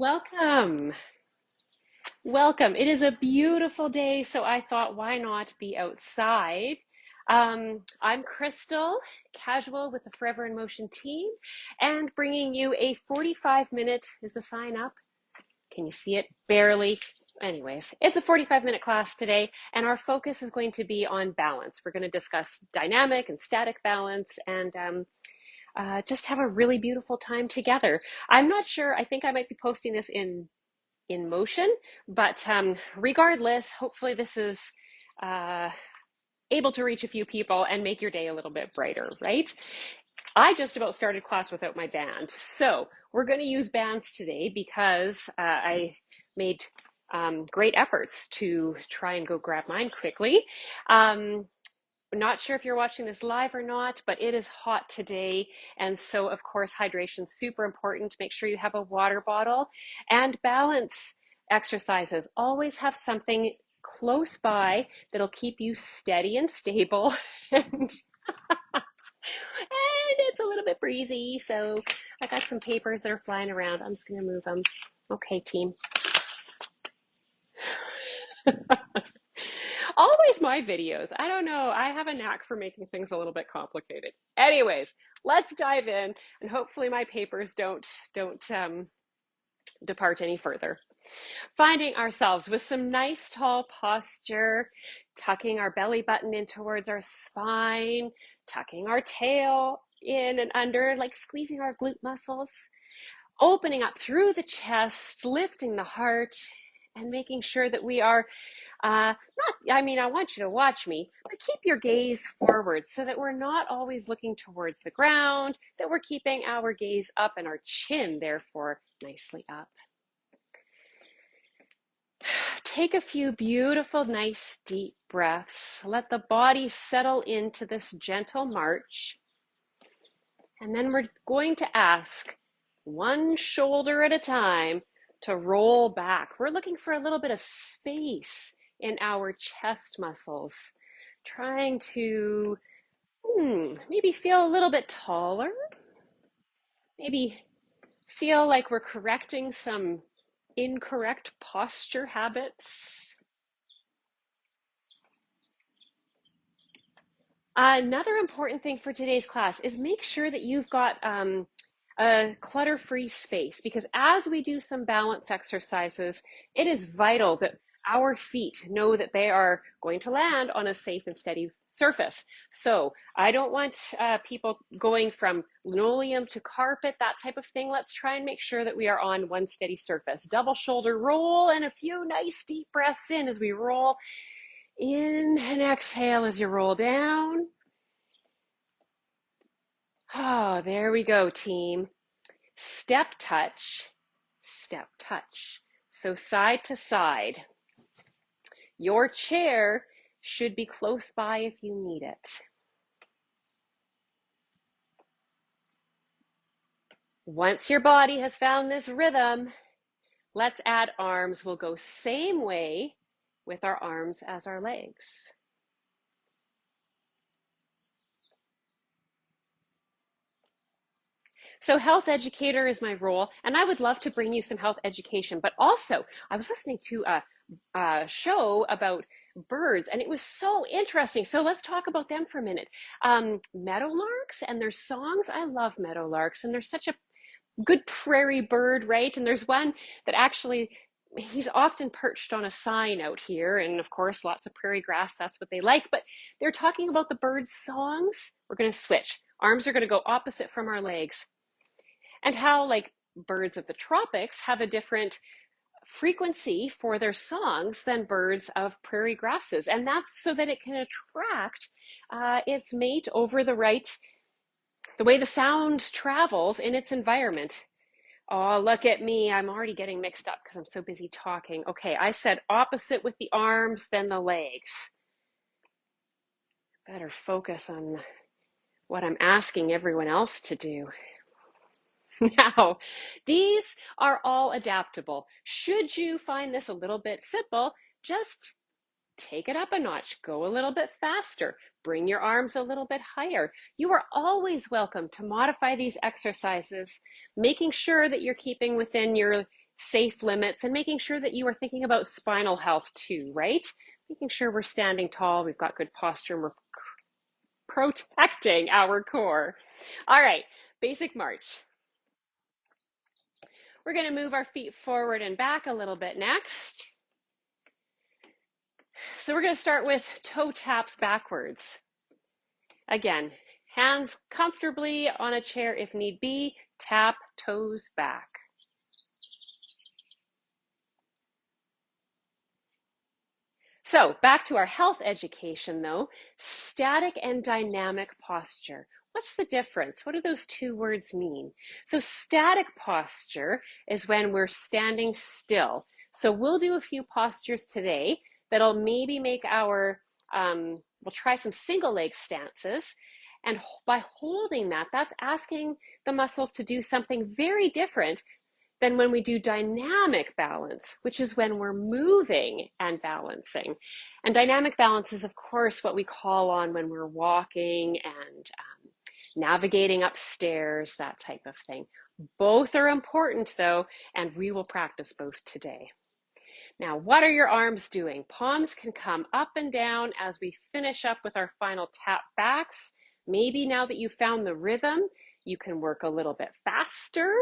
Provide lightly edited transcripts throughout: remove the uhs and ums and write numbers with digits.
Welcome. Welcome. It is a beautiful day, so I thought, why not be outside? I'm Crystal, casual with the Forever in Motion team, and bringing you a 45-minute, is the sign up? Can you see it? Barely. Anyways, it's a 45-minute class today, and our focus is going to be on balance. We're going to discuss dynamic and static balance and just have a really beautiful time together. I'm not sure, I think I might be posting this in motion. But regardless, hopefully this is uh, able to reach a few people and make your day a little bit brighter, right? I just about started class without my band. So we're going to use bands today because I made great efforts to try and go grab mine quickly. Not sure if you're watching this live or not, but it is hot today. And so, of course, hydration is super important. Make sure you have a water bottle and balance exercises. Always have something close by that'll keep you steady and stable. and it's a little bit breezy. So I got some papers that are flying around. I'm just going to move them. Okay, team. Always my videos. I don't know. I have a knack for making things a little bit complicated. Anyways, let's dive in, and hopefully my papers don't depart any further. Finding ourselves with some nice tall posture, tucking our belly button in towards our spine, tucking our tail in and under, like squeezing our glute muscles, opening up through the chest, lifting the heart, and making sure that we are I want you to watch me, but keep your gaze forward so that we're not always looking towards the ground, that we're keeping our gaze up and our chin, therefore, nicely up. Take a few beautiful, nice, deep breaths. Let the body settle into this gentle march. And then we're going to ask, one shoulder at a time, to roll back. We're looking for a little bit of space in our chest muscles, trying to maybe feel a little bit taller, maybe feel like we're correcting some incorrect posture habits. Another important thing for today's class is make sure that you've got a clutter-free space, because as we do some balance exercises, it is vital that our feet know that they are going to land on a safe and steady surface. So I don't want people going from linoleum to carpet, that type of thing. Let's try and make sure that we are on one steady surface. Double shoulder roll and a few nice deep breaths in as we roll. In and exhale as you roll down. Oh, there we go, team. Step touch, step touch. So side to side. Your chair should be close by if you need it. Once your body has found this rhythm, let's add arms. We'll go same way with our arms as our legs. So health educator is my role, and I would love to bring you some health education. But also, I was listening to a show about birds, and it was so interesting. So let's talk about them for a minute. Meadowlarks and their songs. I love meadowlarks, and they're such a good prairie bird, right? And there's one that actually, he's often perched on a sign out here, and of course lots of prairie grass, that's what they like. But they're talking about the birds' songs. We're going to switch. Arms are going to go opposite from our legs, and how, like, birds of the tropics have a different frequency for their songs than birds of prairie grasses. And that's so that it can attract its mate over the way the sound travels in its environment. Oh, look at me. I'm already getting mixed up because I'm so busy talking. Okay, I said opposite with the arms, then the legs. Better focus on what I'm asking everyone else to do. Now, these are all adaptable. Should you find this a little bit simple, just take it up a notch, go a little bit faster, bring your arms a little bit higher. You are always welcome to modify these exercises, making sure that you're keeping within your safe limits, and making sure that you are thinking about spinal health too, right? Making sure we're standing tall, we've got good posture, and we're protecting our core. All right, basic march. We're going to move our feet forward and back a little bit next. So we're going to start with toe taps backwards. Again, hands comfortably on a chair if need be, tap toes back. So back to our health education though, static and dynamic posture. What's the difference? What do those two words mean? So static posture is when we're standing still. So we'll do a few postures today that'll maybe make we'll try some single leg stances. And by holding that, that's asking the muscles to do something very different than when we do dynamic balance, which is when we're moving and balancing. And dynamic balance is, of course, what we call on when we're walking and navigating upstairs, that type of thing. Both are important, though, and we will practice both today. Now, what are your arms doing? Palms can come up and down as we finish up with our final tap backs. Maybe now that you've found the rhythm, you can work a little bit faster.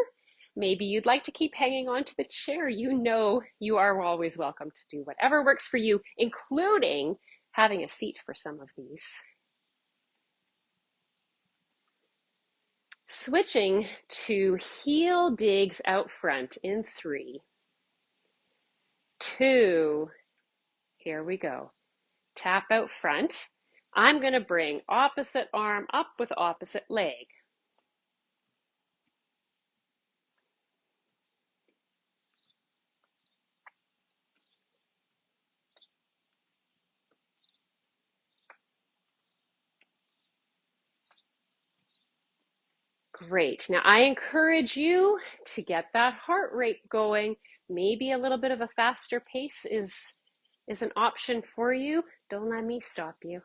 Maybe you'd like to keep hanging on to the chair. You know you are always welcome to do whatever works for you, including having a seat for some of these. Switching to heel digs out front in 3, 2, here we go. Tap out front. I'm going to bring opposite arm up with opposite leg. Great. Now I encourage you to get that heart rate going. Maybe a little bit of a faster pace is an option for you. Don't let me stop you.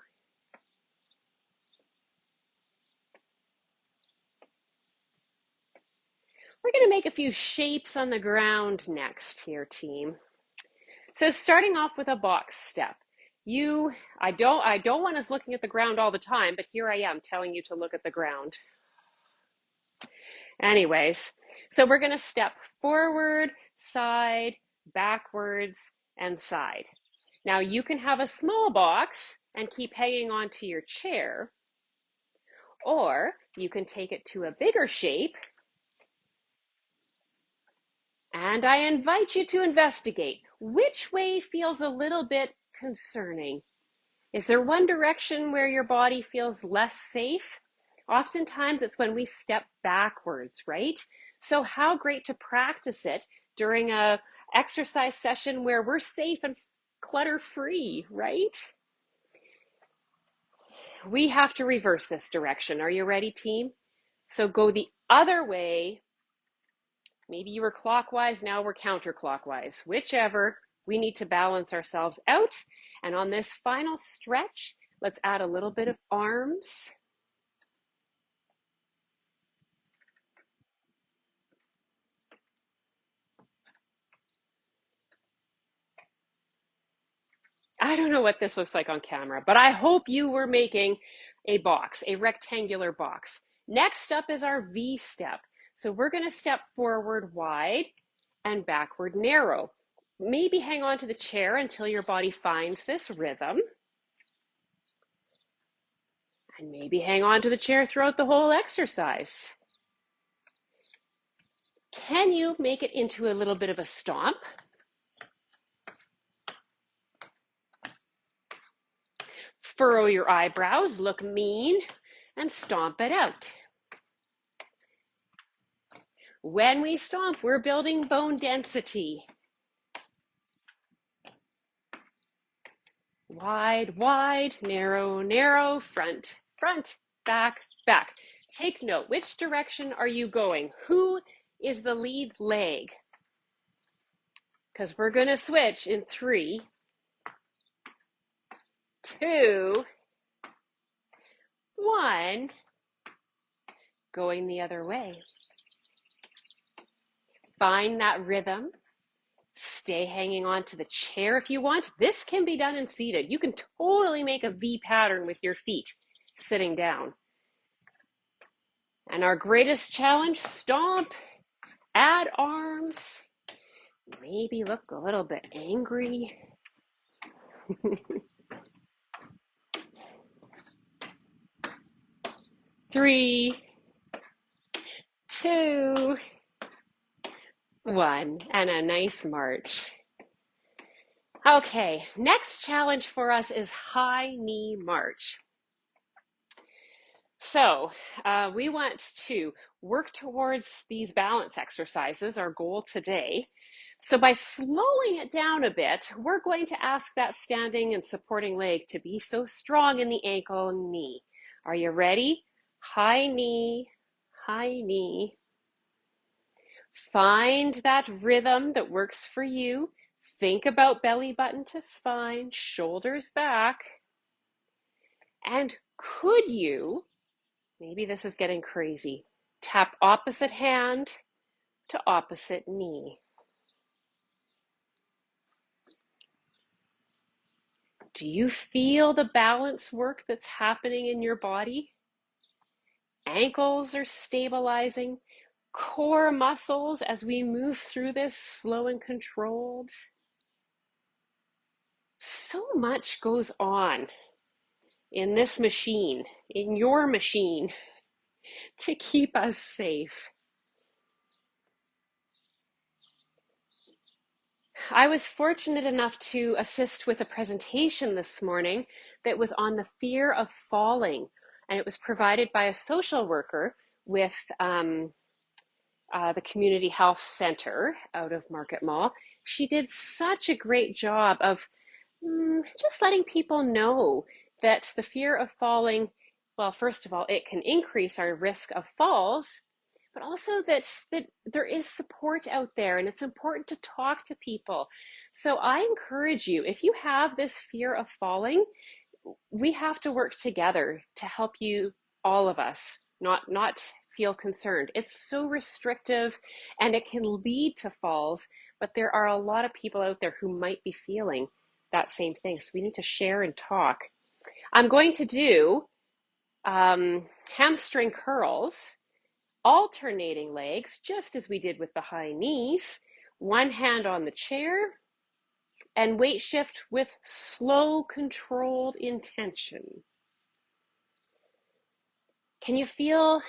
We're going to make a few shapes on the ground next here, team. So starting off with a box step. I don't want us looking at the ground all the time, but here I am telling you to look at the ground. Anyways, so we're going to step forward, side, backwards, and side. Now you can have a small box and keep hanging on to your chair, or you can take it to a bigger shape. And I invite you to investigate which way feels a little bit concerning. Is there one direction where your body feels less safe? Oftentimes it's when we step backwards, right? So how great to practice it during a exercise session where we're safe and clutter-free, right? We have to reverse this direction. Are you ready, team? So go the other way. Maybe you were clockwise, now we're counterclockwise. Whichever, we need to balance ourselves out. And on this final stretch, let's add a little bit of arms. I don't know what this looks like on camera, but I hope you were making a box, a rectangular box. Next up is our V step. So we're going to step forward wide and backward narrow. Maybe hang on to the chair until your body finds this rhythm. And maybe hang on to the chair throughout the whole exercise. Can you make it into a little bit of a stomp? Furrow your eyebrows, look mean, and stomp it out. When we stomp, we're building bone density. Wide, wide, narrow, narrow, front, front, back, back. Take note, which direction are you going? Who is the lead leg? Because we're going to switch in 3, 2, 1, going the other way. Find that rhythm. Stay hanging on to the chair if you want. This can be done in seated. You can totally make a V pattern with your feet sitting down. And our greatest challenge, stomp, add arms, maybe look a little bit angry. 3, 2, 1, and a nice march. Okay, next challenge for us is high knee march. So we want to work towards these balance exercises, our goal today. So by slowing it down a bit, we're going to ask that standing and supporting leg to be so strong in the ankle and knee. Are you ready? High knee, high knee. Find that rhythm that works for you. Think about belly button to spine, shoulders back. And could you, maybe this is getting crazy, tap opposite hand to opposite knee. Do you feel the balance work that's happening in your body? Ankles are stabilizing, core muscles as we move through this slow and controlled. So much goes on in this machine, in your machine, to keep us safe. I was fortunate enough to assist with a presentation this morning that was on the fear of falling, and it was provided by a social worker with the Community Health Center out of Market Mall. She did such a great job of just letting people know that the fear of falling, well, first of all, it can increase our risk of falls, but also that there is support out there and it's important to talk to people. So I encourage you, if you have this fear of falling, we have to work together to help you, all of us, not feel concerned. It's so restrictive and it can lead to falls, but there are a lot of people out there who might be feeling that same thing. So we need to share and talk. I'm going to do hamstring curls, alternating legs, just as we did with the high knees. One hand on the chair and weight shift with slow, controlled intention. Can you feel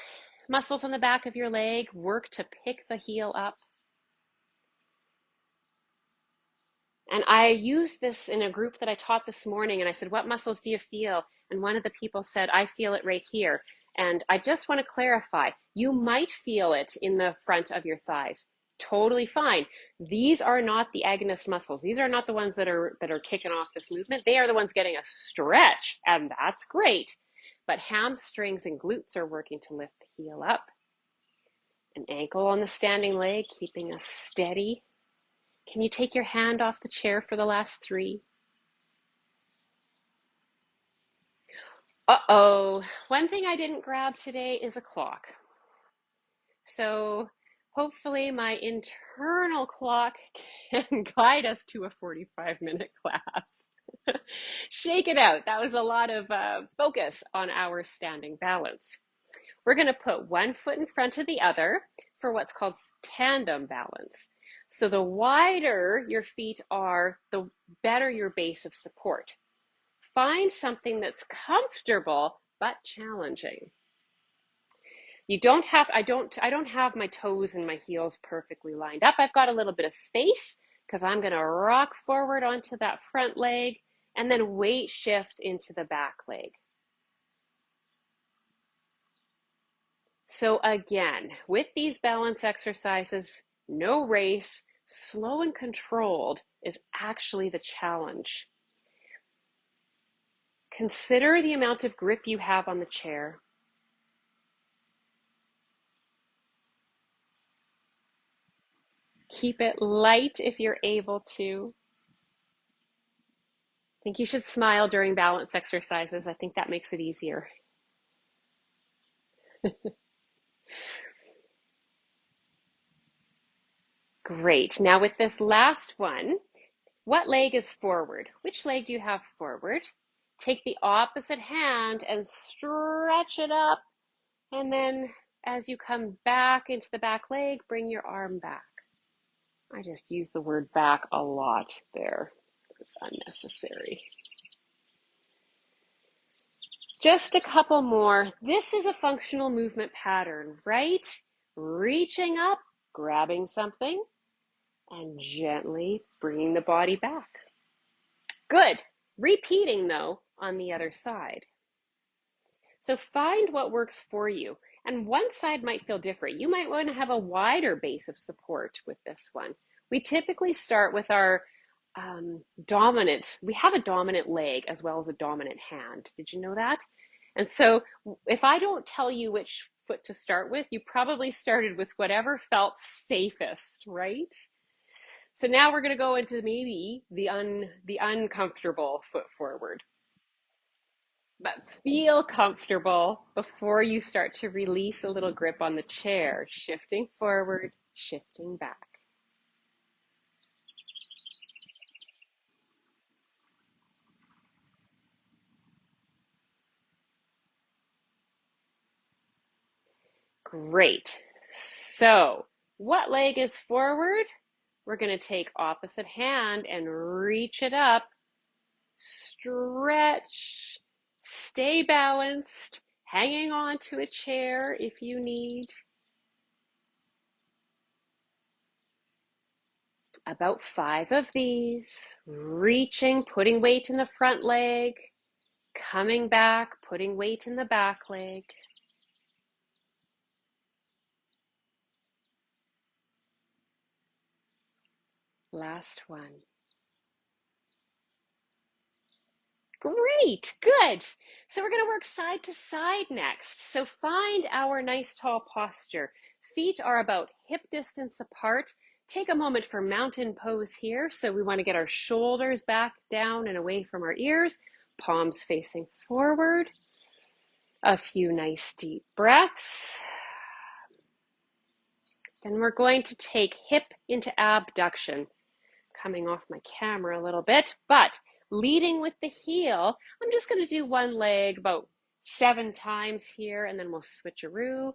muscles on the back of your leg work to pick the heel up? And I used this in a group that I taught this morning, and I said, what muscles do you feel? And one of the people said, I feel it right here. And I just want to clarify, you might feel it in the front of your thighs. Totally fine. These are not the agonist muscles. These are not the ones that are kicking off this movement. They are the ones getting a stretch, and that's great. But hamstrings and glutes are working to lift the heel up. An ankle on the standing leg, keeping us steady. Can you take your hand off the chair for the last 3? Uh-oh. One thing I didn't grab today is a clock. So hopefully my internal clock can guide us to a 45-minute class. Shake it out. That was a lot of focus on our standing balance. We're going to put one foot in front of the other for what's called tandem balance. So the wider your feet are, the better your base of support. Find something that's comfortable but challenging. You don't have, I don't have my toes and my heels perfectly lined up. I've got a little bit of space because I'm going to rock forward onto that front leg and then weight shift into the back leg. So again, with these balance exercises, no race, slow and controlled is actually the challenge. Consider the amount of grip you have on the chair. Keep it light if you're able to. I think you should smile during balance exercises. I think that makes it easier. Great. Now with this last one, what leg is forward? Which leg do you have forward? Take the opposite hand and stretch it up. And then as you come back into the back leg, bring your arm back. I just used the word back a lot there. It's unnecessary. Just a couple more. This is a functional movement pattern, right? Reaching up, grabbing something, and gently bringing the body back. Good. Repeating though on the other side. So find what works for you. And one side might feel different. You might want to have a wider base of support with this one. We typically start with our dominant, we have a dominant leg as well as a dominant hand. Did you know that? And so if I don't tell you which foot to start with, you probably started with whatever felt safest, right? So now we're going to go into maybe the uncomfortable foot forward. But feel comfortable before you start to release a little grip on the chair, shifting forward, shifting back. Great. So, what leg is forward? We're going to take opposite hand and reach it up. Stretch. Stay balanced. Hanging on to a chair if you need. About 5 of these. Reaching, putting weight in the front leg. Coming back, putting weight in the back leg. Last one. Great, good. So we're going to work side to side next. So find our nice tall posture. Feet are about hip distance apart. Take a moment for mountain pose here. So we want to get our shoulders back down and away from our ears, palms facing forward. A few nice deep breaths. Then we're going to take hip into abduction. Coming off my camera a little bit, but leading with the heel. I'm just going to do one leg about 7 times here, and then we'll switcheroo.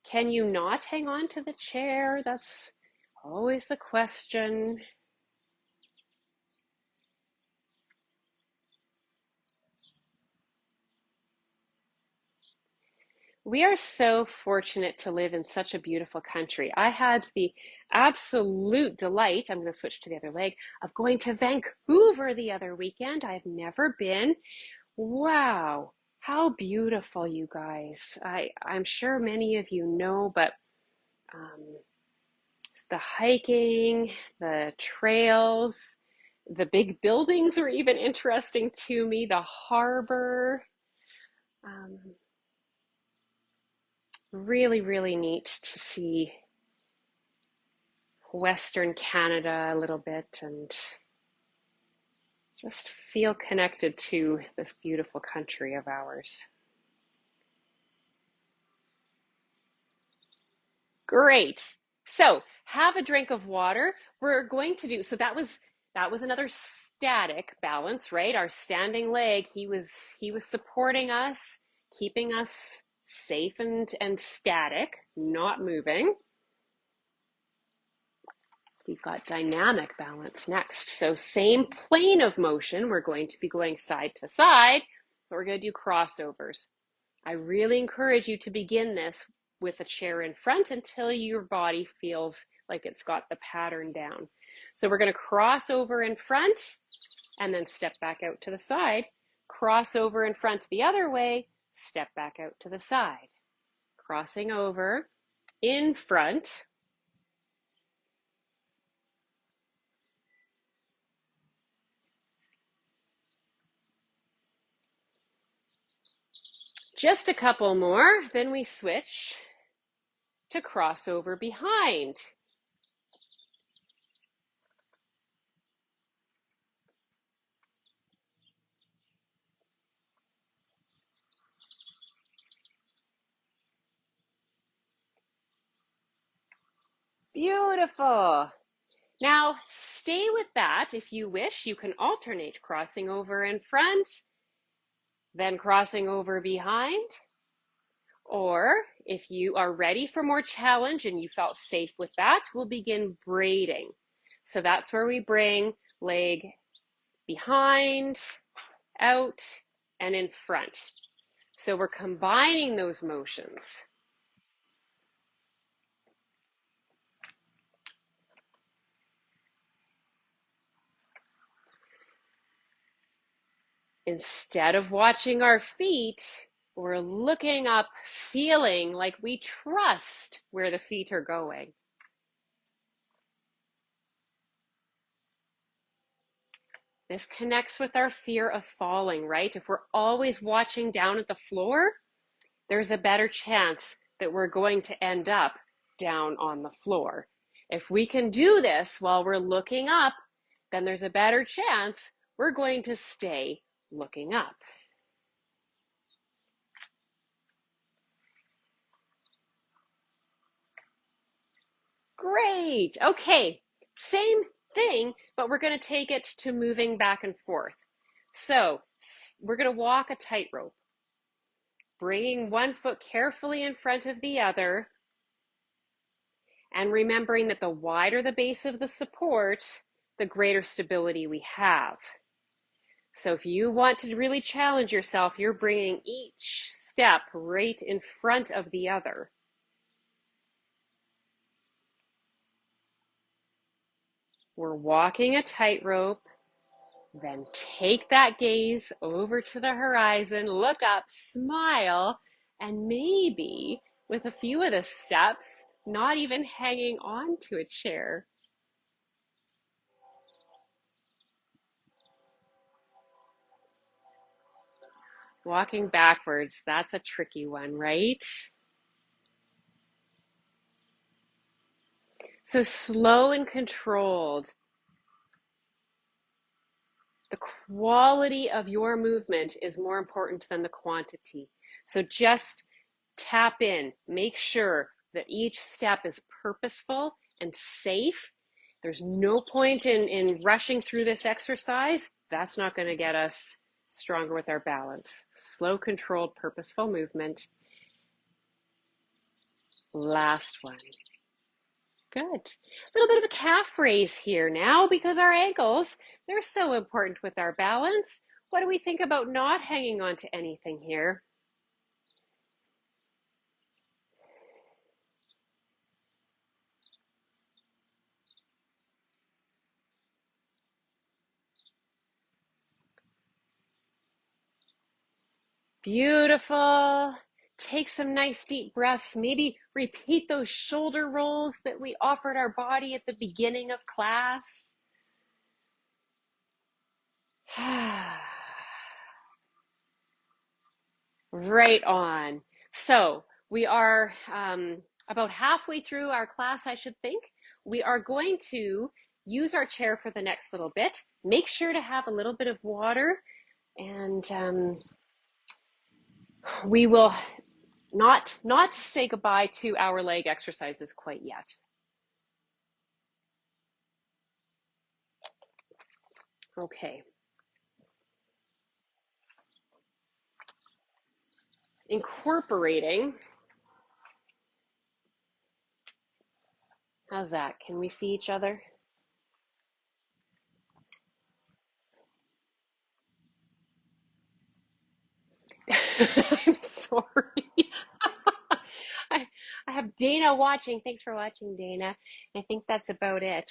Can you not hang on to the chair? That's always the question. We are so fortunate to live in such a beautiful country. I had the absolute delight, I'm going to switch to the other leg, of going to Vancouver the other weekend. I've never been. Wow, how beautiful, you guys. I'm sure many of you know, but the hiking, the trails, the big buildings were even interesting to me, the harbor. Really, really neat to see Western Canada a little bit and just feel connected to this beautiful country of ours. Great. So have a drink of water. We're going to do, so that was another static balance, right? Our standing leg, he was supporting us, keeping us safe and static, not moving. We've got dynamic balance next. So same plane of motion, we're going to be going side to side, but we're going to do crossovers. I really encourage you to begin this with a chair in front until your body feels like it's got the pattern down. So we're going to cross over in front and then step back out to the side. Cross over in front the other way, step back out to the side. Crossing over in front. Just a couple more, then we switch to crossover behind. Beautiful. Now, stay with that. If you wish, you can alternate crossing over in front, then crossing over behind. Or if you are ready for more challenge and you felt safe with that, we'll begin braiding. So that's where we bring leg behind, out, and in front. So we're combining those motions. Instead of watching our feet, we're looking up, feeling like we trust where the feet are going. This connects with our fear of falling, right? If we're always watching down at the floor, there's a better chance that we're going to end up down on the floor. If we can do this while we're looking up, then there's a better chance we're going to stay looking up. Great. Okay, same thing, but we're going to take it to moving back and forth. So we're going to walk a tightrope, bringing one foot carefully in front of the other, and remembering that the wider the base of the support, the greater stability we have. So if you want to really challenge yourself, you're bringing each step right in front of the other. We're walking a tightrope, then take that gaze over to the horizon, look up, smile, and maybe with a few of the steps, not even hanging on to a chair. Walking backwards, that's a tricky one, right? So slow and controlled. The quality of your movement is more important than the quantity. So just tap in, make sure that each step is purposeful and safe. There's no point in rushing through this exercise. That's not going to get us stronger with our balance. Slow, controlled, purposeful movement. Last one. Good. A little bit of a calf raise here now because our ankles, they're so important with our balance. What do we think about not hanging on to anything here? Beautiful. Take some nice deep breaths. Maybe repeat those shoulder rolls that we offered our body at the beginning of class. Right on. So we are about halfway through our class, I should think. We are going to use our chair for the next little bit. Make sure to have a little bit of water, and we will not say goodbye to our leg exercises quite yet. Okay. Incorporating. How's that? Can we see each other? I'm sorry. I, I have Dana watching. Thanks for watching, Dana. I think that's about it.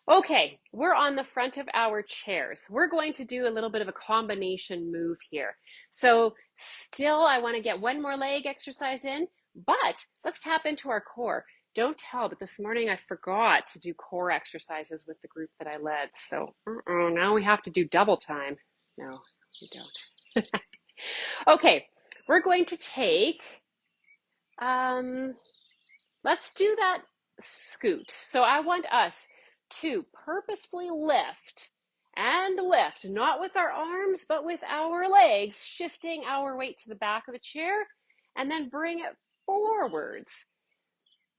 Okay, we're on the front of our chairs. We're going to do a little bit of a combination move here. So still, I want to get one more leg exercise in, but let's tap into our core. Don't tell, but this morning I forgot to do core exercises with the group that I led. So now we have to do double time. No, we don't. Okay, we're going to take, let's do that scoot. So I want us to purposefully lift and lift, not with our arms, but with our legs, shifting our weight to the back of the chair, and then bring it forwards.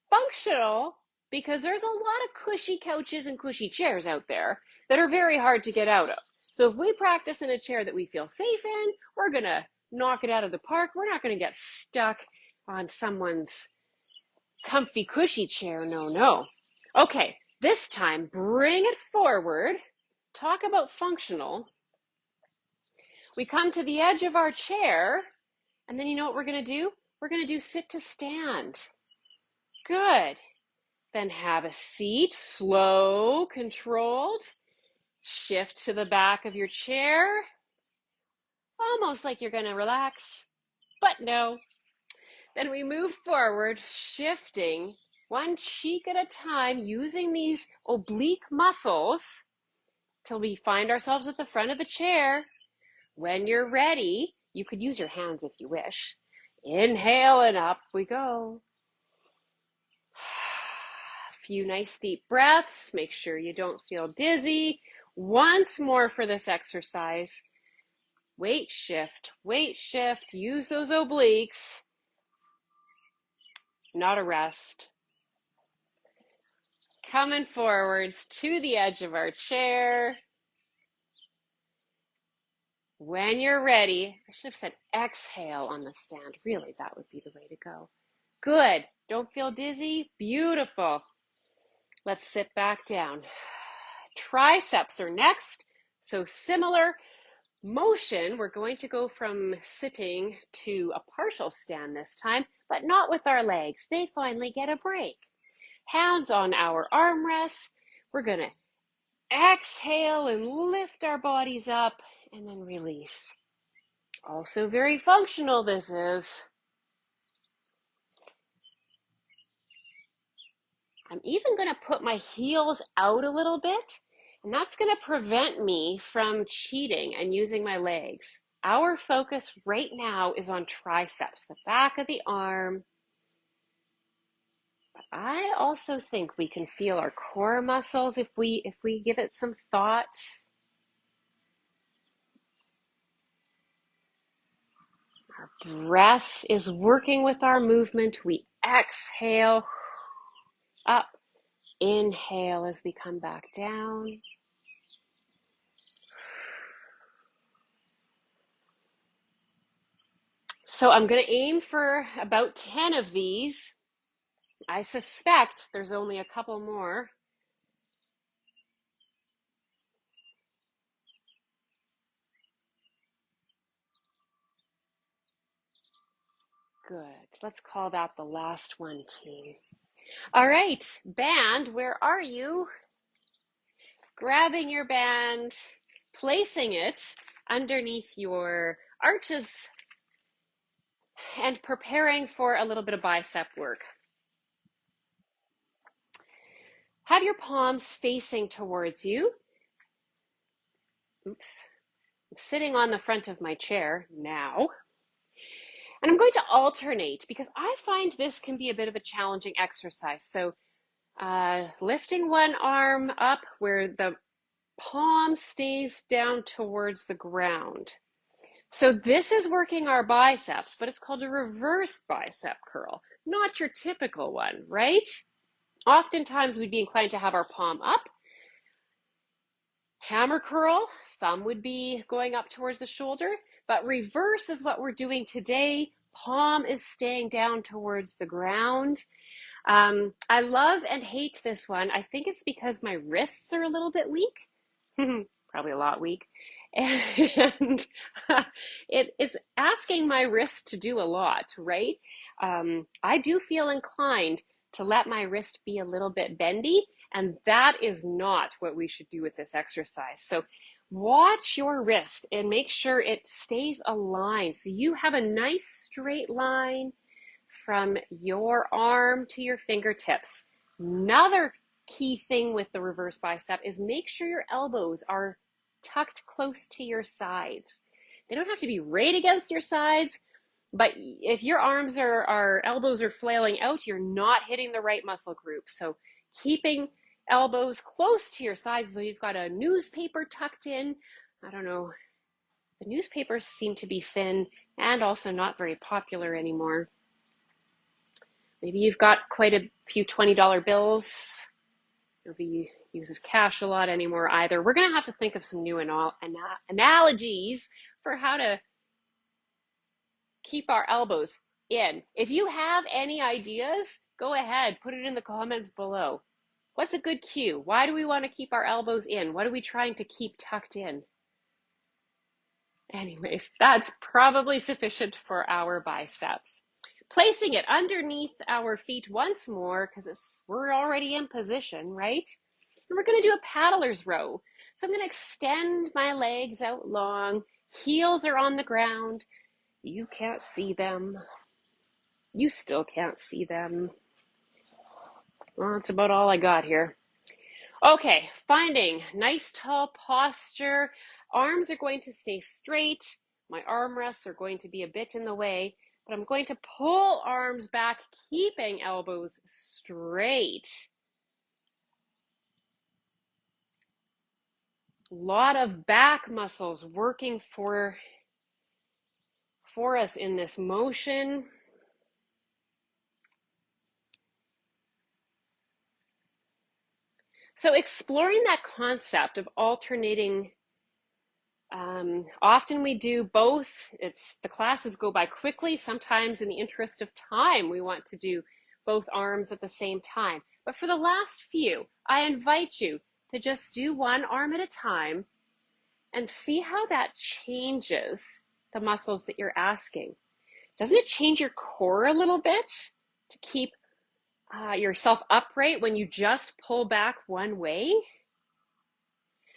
Functional, because there's a lot of cushy couches and cushy chairs out there that are very hard to get out of. So if we practice in a chair that we feel safe in, we're going to knock it out of the park. We're not going to get stuck on someone's comfy, cushy chair. No, no. Okay, this time, bring it forward. Talk about functional. We come to the edge of our chair, and then you know what we're going to do? We're going to do sit to stand. Good. Then have a seat, slow, controlled. Shift to the back of your chair, almost like you're going to relax, but no. Then we move forward, shifting one cheek at a time, using these oblique muscles till we find ourselves at the front of the chair. When you're ready, you could use your hands if you wish. Inhale and up we go. A few nice deep breaths. Make sure you don't feel dizzy. Once more for this exercise. Weight shift, use those obliques, not a rest. Coming forwards to the edge of our chair. When you're ready, I should have said exhale on the stand. Really, that would be the way to go. Good. Don't feel dizzy. Beautiful. Let's sit back down. Triceps are next. So similar motion, we're going to go from sitting to a partial stand this time, but not with our legs. They finally get a break. Hands on our armrests. We're going to exhale and lift our bodies up and then release. Also very functional, this is. I'm even going to put my heels out a little bit, and that's going to prevent me from cheating and using my legs. Our focus right now is on triceps, the back of the arm. But I also think we can feel our core muscles if we give it some thought. Our breath is working with our movement. We exhale up, inhale as we come back down. So I'm going to aim for about 10 of these. I suspect there's only a couple more. Good. Let's call that the last one, team. All right, band, where are you? Grabbing your band, placing it underneath your arches, and preparing for a little bit of bicep work. Have your palms facing towards you. Oops. I'm sitting on the front of my chair now. And I'm going to alternate because I find this can be a bit of a challenging exercise. So lifting one arm up where the palm stays down towards the ground. So this is working our biceps, but it's called a reverse bicep curl, not your typical one, right? Oftentimes we'd be inclined to have our palm up. Hammer curl, thumb would be going up towards the shoulder, but reverse is what we're doing today. Palm is staying down towards the ground. I love and hate this one. I think it's because my wrists are a little bit weak. Probably a lot weak. And it is asking my wrist to do a lot, right? I do feel inclined to let my wrist be a little bit bendy, and that is not what we should do with this exercise. So watch your wrist and make sure it stays aligned. So you have a nice straight line from your arm to your fingertips. Another key thing with the reverse bicep is make sure your elbows are tucked close to your sides. They don't have to be right against your sides, but if your arms are elbows are flailing out, you're not hitting the right muscle group. So keeping elbows close to your sides, so you've got a newspaper tucked in. I don't know, the newspapers seem to be thin and also not very popular anymore. Maybe you've got quite a few $20 bills. Nobody uses cash a lot anymore either. We're going to have to think of some new analogies for how to keep our elbows in. If you have any ideas, go ahead, put it in the comments below. What's a good cue? Why do we want to keep our elbows in? What are we trying to keep tucked in? Anyways, that's probably sufficient for our biceps. Placing it underneath our feet once more, because we're already in position, right? And we're going to do a paddler's row. So I'm going to extend my legs out long. Heels are on the ground. You can't see them. You still can't see them. Well, that's about all I got here. Okay, finding nice tall posture. Arms are going to stay straight. My arm rests are going to be a bit in the way, but I'm going to pull arms back, keeping elbows straight. A lot of back muscles working for us in this motion. So exploring that concept of alternating, often we do both. The classes go by quickly. Sometimes in the interest of time, we want to do both arms at the same time. But for the last few, I invite you to just do one arm at a time and see how that changes the muscles that you're asking. Doesn't it change your core a little bit to keep yourself upright when you just pull back one way?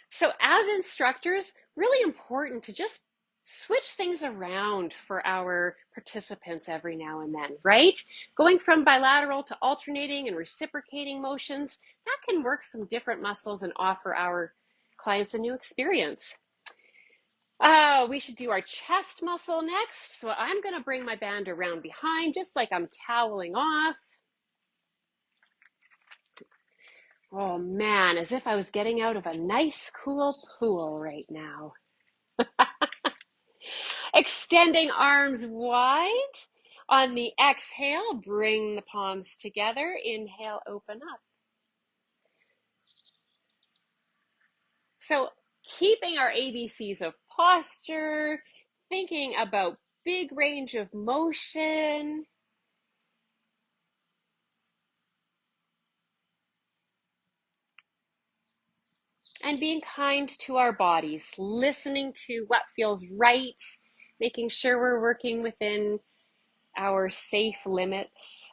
So as instructors, really important to just switch things around for our participants every now and then, right? Going from bilateral to alternating and reciprocating motions, that can work some different muscles and offer our clients a new experience. We should do our chest muscle next. So I'm going to bring my band around behind, just like I'm toweling off. Oh man, as if I was getting out of a nice, cool pool right now. Extending arms wide. On the exhale, bring the palms together. Inhale, open up. So keeping our ABCs of posture, thinking about big range of motion. And being kind to our bodies, listening to what feels right, making sure we're working within our safe limits.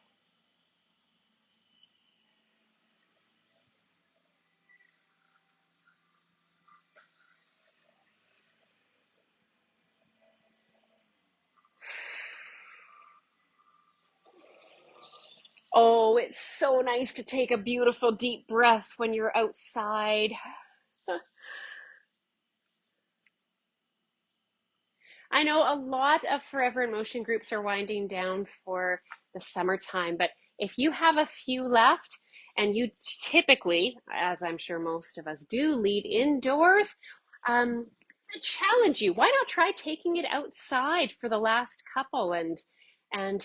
Oh, it's so nice to take a beautiful deep breath when you're outside. I know a lot of Forever in Motion groups are winding down for the summertime, but if you have a few left and you typically, as I'm sure most of us do, lead indoors, I challenge you. Why not try taking it outside for the last couple and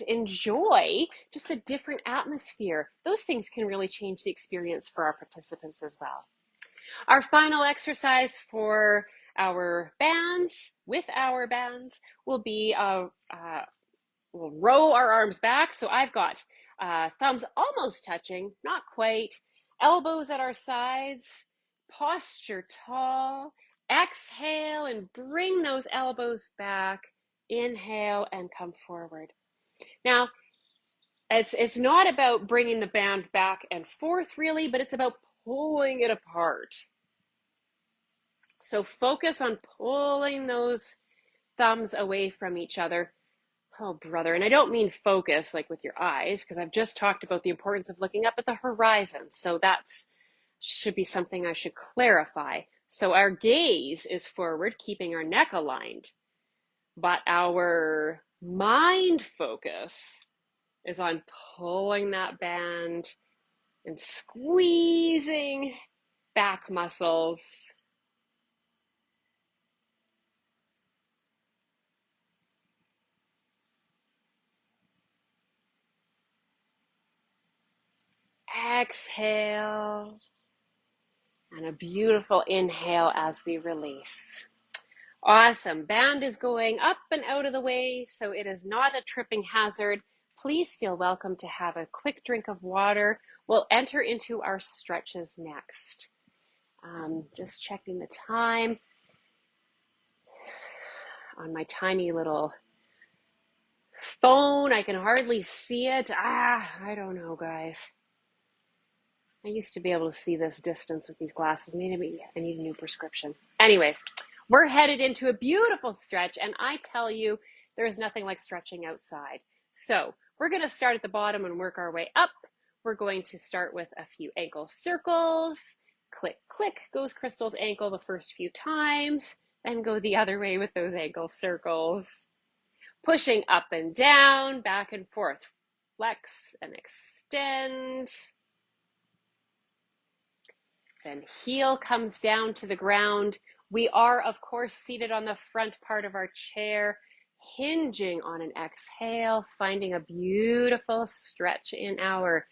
enjoy just a different atmosphere? Those things can really change the experience for our participants as well. Our final exercise for our bands, with our bands, will be we'll row our arms back. So I've got thumbs almost touching, not quite, elbows at our sides, posture tall. Exhale and bring those elbows back. Inhale and come forward. Now, it's not about bringing the band back and forth really, but it's about pulling it apart. So focus on pulling those thumbs away from each other. Oh, brother. And I don't mean focus like with your eyes, because I've just talked about the importance of looking up at the horizon. So that's should be something I should clarify. So our gaze is forward, keeping our neck aligned, but our mind focus is on pulling that band and squeezing back muscles. exhale, and a beautiful inhale as we release. Awesome. Band is going up and out of the way, so it is not a tripping hazard. Please feel welcome to have a quick drink of water. We'll enter into our stretches next. Just checking the time on my tiny little phone. I can hardly see it. I don't know, guys. I used to be able to see this distance with these glasses. Maybe I need a new prescription. Anyways, we're headed into a beautiful stretch, and I tell you, there is nothing like stretching outside. So we're going to start at the bottom and work our way up. We're going to start with a few ankle circles. Click, click goes Crystal's ankle the first few times, then go the other way with those ankle circles. Pushing up and down, back and forth. Flex and extend. Then heel comes down to the ground. We are, of course, seated on the front part of our chair, hinging on an exhale, finding a beautiful stretch in our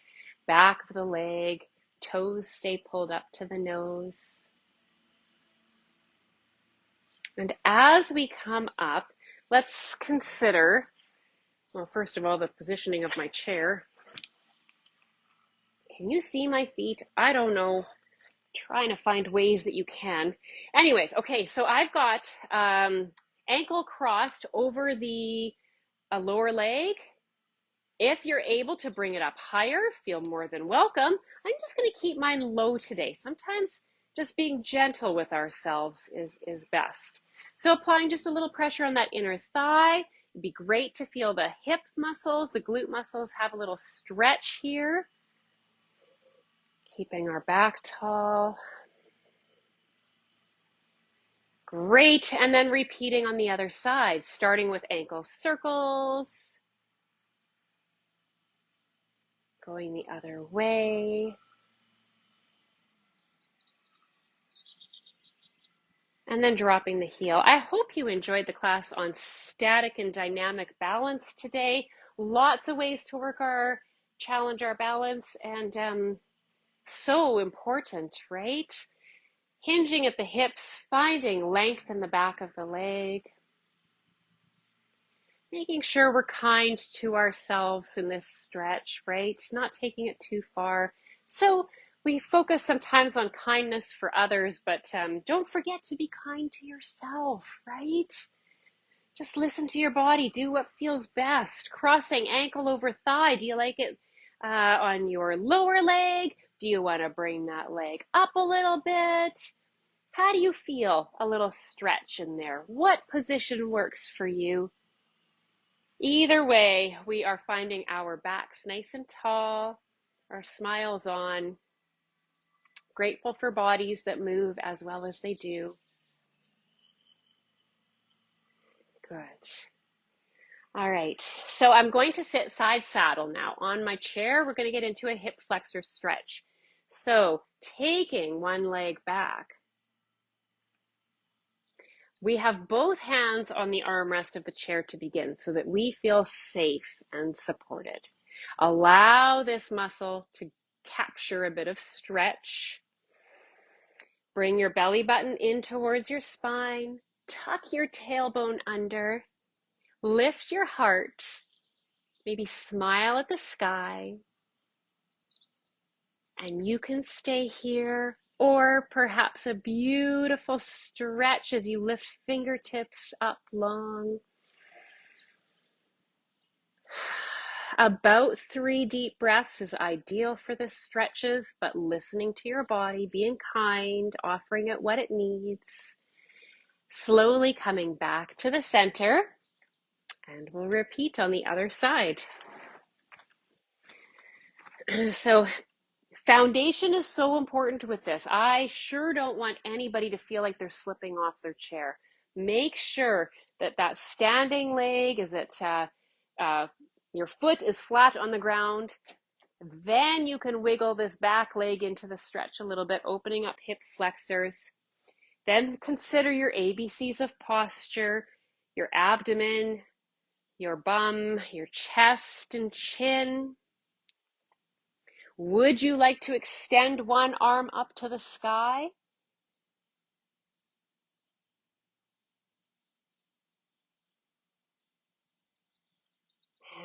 back of the leg. Toes stay pulled up to the nose. And as we come up, let's consider, well, first of all, the positioning of my chair. Can you see my feet? I don't know. Trying to find ways that you can. Anyways, okay, so I've got ankle crossed over the lower leg. If you're able to bring it up higher, feel more than welcome. I'm just going to keep mine low today. Sometimes just being gentle with ourselves is best. So applying just a little pressure on that inner thigh. It'd be great to feel the hip muscles, the glute muscles have a little stretch here. Keeping our back tall. Great, and then repeating on the other side, starting with ankle circles, going the other way, and then dropping the heel. I hope you enjoyed the class on static and dynamic balance today. Lots of ways to challenge our balance, and so important, right? Hinging at the hips, finding length in the back of the leg. Making sure we're kind to ourselves in this stretch, right? Not taking it too far. So we focus sometimes on kindness for others, but don't forget to be kind to yourself, right? Just listen to your body. Do what feels best. Crossing ankle over thigh. Do you like it on your lower leg? Do you want to bring that leg up a little bit? How do you feel? A little stretch in there. What position works for you? Either way, we are finding our backs nice and tall, our smiles on, grateful for bodies that move as well as they do. Good. All right, so I'm going to sit side saddle now. On my chair, we're going to get into a hip flexor stretch. So taking one leg back, we have both hands on the armrest of the chair to begin so that we feel safe and supported. Allow this muscle to capture a bit of stretch. Bring your belly button in towards your spine. Tuck your tailbone under. Lift your heart. Maybe smile at the sky. And you can stay here, or perhaps a beautiful stretch as you lift fingertips up long. About 3 deep breaths is ideal for the stretches, but listening to your body, being kind, offering it what it needs. Slowly coming back to the center, and we'll repeat on the other side. So foundation is so important with this. I sure don't want anybody to feel like they're slipping off their chair. Make sure that that standing leg is at your foot is flat on the ground. Then you can wiggle this back leg into the stretch a little bit, opening up hip flexors. Then consider your ABCs of posture, your abdomen, your bum, your chest and chin. Would you like to extend one arm up to the sky?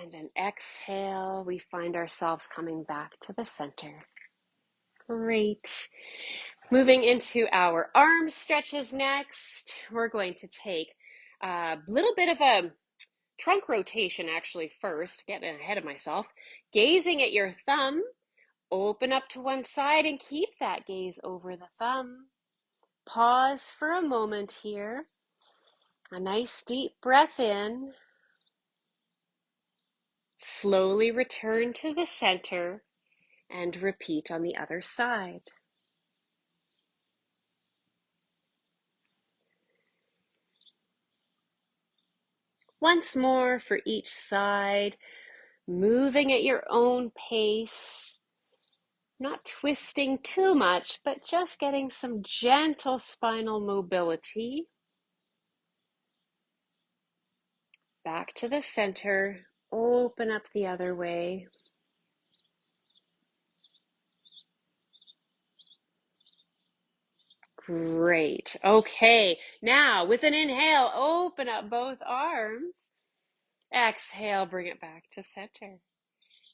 And an exhale, we find ourselves coming back to the center. Great. Moving into our arm stretches next. We're going to take a little bit of a trunk rotation actually first, getting ahead of myself. Gazing at your thumb, open up to one side and keep that gaze over the thumb. Pause for a moment here. A nice deep breath in. Slowly return to the center and repeat on the other side. Once more for each side, moving at your own pace, not twisting too much, but just getting some gentle spinal mobility. Back to the center, open up the other way. Great. Okay, now with an inhale, open up both arms. Exhale, bring it back to center.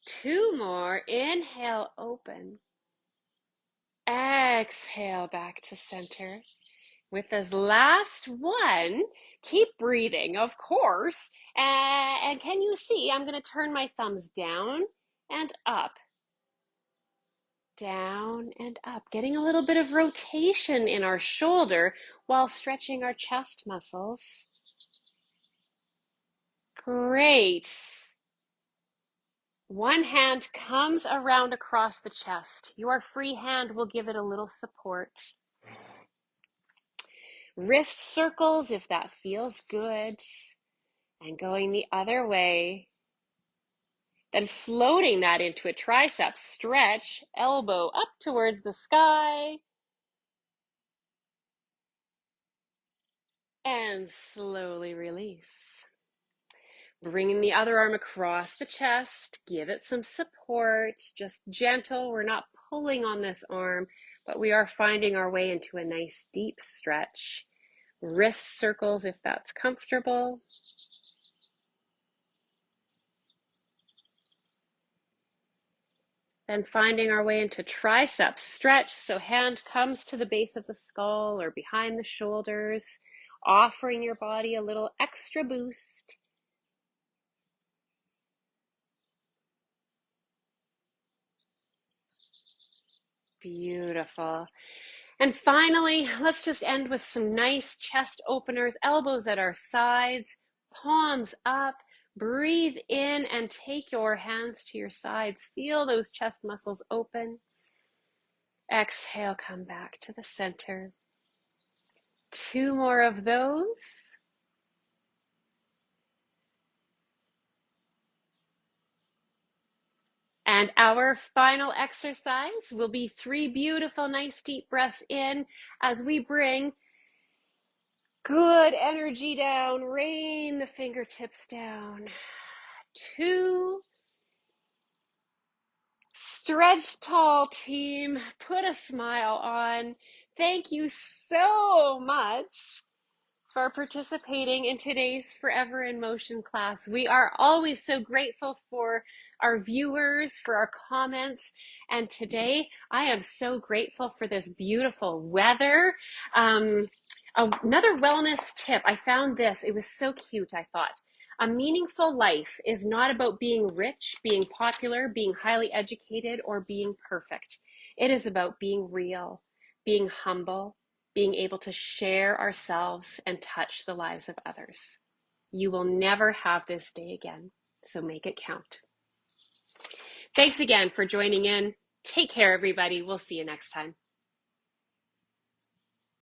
Two more. Inhale, open. Exhale, back to center. With this last one, keep breathing, of course. And can you see, I'm going to turn my thumbs down and up. Down and up, getting a little bit of rotation in our shoulder while stretching our chest muscles. Great. One hand comes around across the chest. Your free hand will give it a little support. Wrist circles if that feels good. And going the other way. Then floating that into a tricep stretch, elbow up towards the sky. And slowly release. Bringing the other arm across the chest, give it some support, just gentle. We're not pulling on this arm, but we are finding our way into a nice deep stretch. Wrist circles if that's comfortable. Then finding our way into tricep stretch, so hand comes to the base of the skull or behind the shoulders, offering your body a little extra boost. Beautiful. And finally, let's just end with some nice chest openers, elbows at our sides, palms up. Breathe in and take your hands to your sides. Feel those chest muscles open. Exhale, come back to the center. Two more of those. And our final exercise will be 3 beautiful, nice deep breaths in as we bring good energy down, rain the fingertips down. 2, stretch tall team, put a smile on. Thank you so much for participating in today's Forever in Motion class. We are always so grateful for our viewers, for our comments, and today I am so grateful for this beautiful weather. Another wellness tip, I found this, it was so cute, I thought. A meaningful life is not about being rich, being popular, being highly educated, or being perfect. It is about being real, being humble, being able to share ourselves and touch the lives of others. You will never have this day again, so make it count. Thanks again for joining in. Take care, everybody. We'll see you next time.